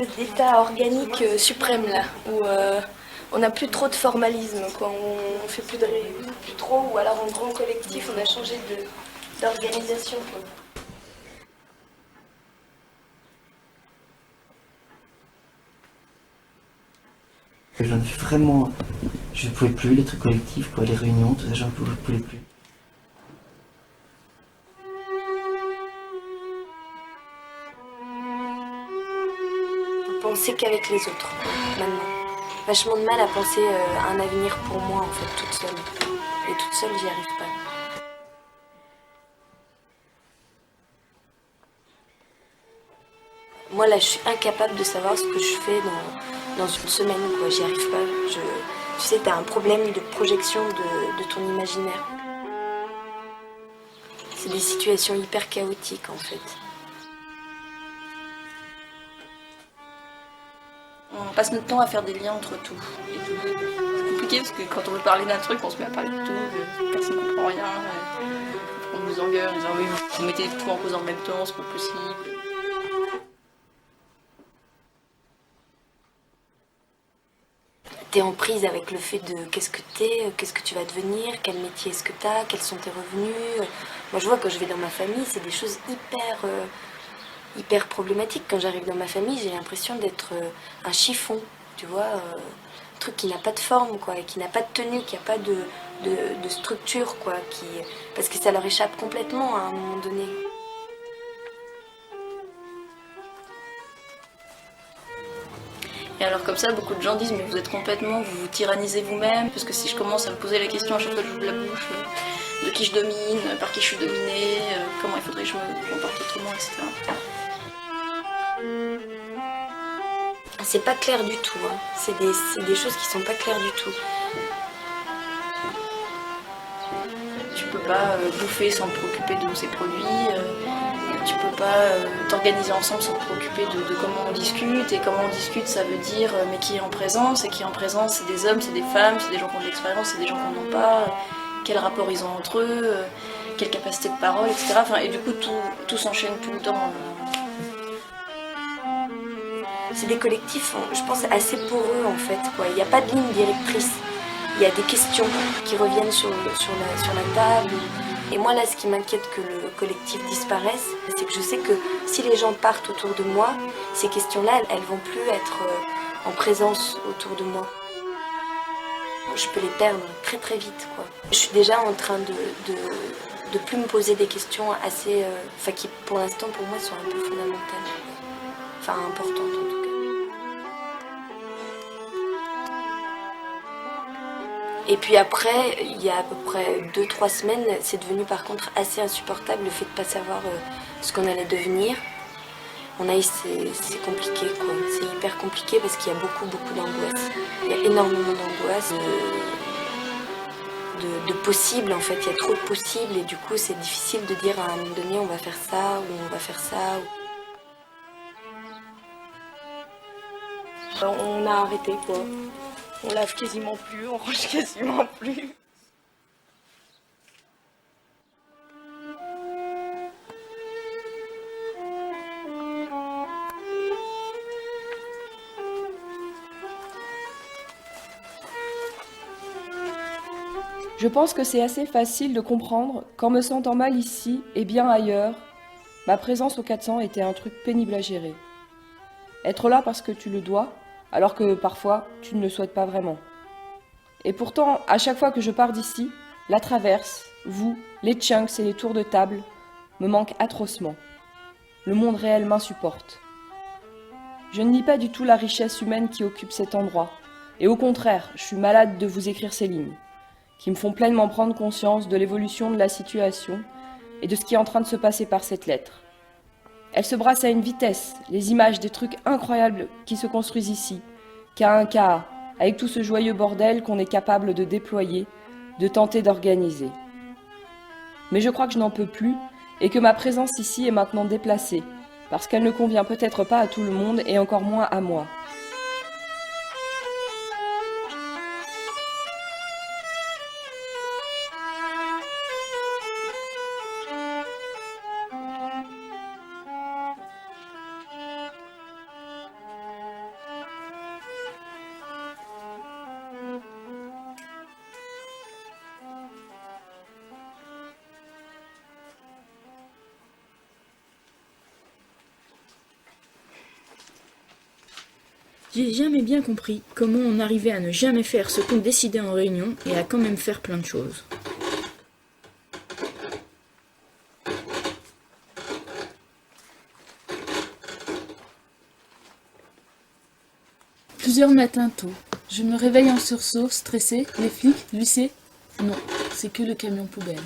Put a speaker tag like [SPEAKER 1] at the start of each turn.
[SPEAKER 1] espèce d'état organique suprême là, où on n'a plus trop de formalisme, quoi. On fait plus trop, ou alors en grand collectif, on a changé d'organisation, quoi.
[SPEAKER 2] Je ne pouvais plus, les trucs collectifs, quoi, les réunions, tout ça, je pouvais plus.
[SPEAKER 1] Penser qu'avec les autres, maintenant. Vachement de mal à penser à un avenir pour moi, en fait, toute seule. Et toute seule, j'y arrive pas. Moi, là, je suis incapable de savoir ce que je fais dans une semaine, quoi. J'y arrive pas. Tu sais, t'as un problème de projection de ton imaginaire. C'est des situations hyper chaotiques, en fait.
[SPEAKER 3] On passe notre temps à faire des liens entre tout et tout. C'est compliqué parce que quand on veut parler d'un truc, on se met à parler de tout, personne ne comprend rien. On nous engueule en disant oui, vous mettez tout en cause en même temps, c'est pas possible.
[SPEAKER 1] T'es en prise avec le fait de qu'est-ce que t'es, qu'est-ce que tu vas devenir, quel métier est-ce que t'as, quels sont tes revenus. Moi, je vois quand je vais dans ma famille, c'est des choses hyper problématiques. Quand j'arrive dans ma famille, j'ai l'impression d'être un chiffon, tu vois, un truc qui n'a pas de forme, quoi, et qui n'a pas de tenue, qui n'a pas de structure, quoi, parce que ça leur échappe complètement à un moment donné.
[SPEAKER 3] Et alors comme ça, beaucoup de gens disent mais vous êtes complètement, vous vous tyrannisez vous-même, parce que si je commence à me poser la question à chaque fois que j'ouvre la bouche, de qui je domine, par qui je suis dominée, comment il faudrait que je me comporte autrement, etc.
[SPEAKER 1] C'est pas clair du tout, hein. C'est des choses qui sont pas claires du tout.
[SPEAKER 3] Tu peux pas bouffer sans te préoccuper de ces produits, tu peux pas t'organiser ensemble sans te préoccuper de comment on discute, et comment on discute ça veut dire mais qui est en présence, et qui est en présence c'est des hommes, c'est des femmes, c'est des gens qui ont de l'expérience, c'est des gens qui n'en ont pas, quel rapport ils ont entre eux, quelle capacité de parole, etc. Enfin, et du coup tout s'enchaîne tout le temps.
[SPEAKER 1] C'est des collectifs, je pense, assez poreux en fait, quoi. Il n'y a pas de ligne directrice. Il y a des questions qui reviennent sur la table. Et moi, là, ce qui m'inquiète que le collectif disparaisse, c'est que je sais que si les gens partent autour de moi, ces questions-là, elles vont plus être en présence autour de moi. Je peux les perdre très très vite, quoi. Je suis déjà en train de plus me poser des questions assez... Enfin, qui pour l'instant, pour moi, sont un peu fondamentales. Enfin, importantes en tout cas. Et puis après, il y a à peu près 2-3 semaines, c'est devenu par contre assez insupportable le fait de ne pas savoir ce qu'on allait devenir. C'est compliqué, quoi. C'est hyper compliqué parce qu'il y a beaucoup d'angoisse. Il y a énormément d'angoisse, de possibles en fait. Il y a trop de possibles et du coup c'est difficile de dire à un moment donné on va faire ça ou on va faire ça. On a arrêté, quoi. On lave quasiment plus, on range quasiment plus.
[SPEAKER 4] Je pense que c'est assez facile de comprendre qu'en me sentant mal ici et bien ailleurs, ma présence au 400 était un truc pénible à gérer. Être là parce que tu le dois, alors que parfois tu ne le souhaites pas vraiment. Et pourtant, à chaque fois que je pars d'ici, la traverse, vous, les chunks et les tours de table me manquent atrocement. Le monde réel m'insupporte. Je ne nie pas du tout la richesse humaine qui occupe cet endroit. Et au contraire, je suis malade de vous écrire ces lignes, qui me font pleinement prendre conscience de l'évolution de la situation et de ce qui est en train de se passer par cette lettre. Elle se brasse à une vitesse, les images des trucs incroyables qui se construisent ici, cas un cas, avec tout ce joyeux bordel qu'on est capable de déployer, de tenter d'organiser. Mais je crois que je n'en peux plus et que ma présence ici est maintenant déplacée, parce qu'elle ne convient peut-être pas à tout le monde et encore moins à moi.
[SPEAKER 5] J'ai jamais bien compris comment on arrivait à ne jamais faire ce qu'on décidait en réunion et à quand même faire plein de choses. Plusieurs matins tôt, je me réveille en sursaut, stressée. Les flics, l'huissier? Non, c'est que le camion poubelle.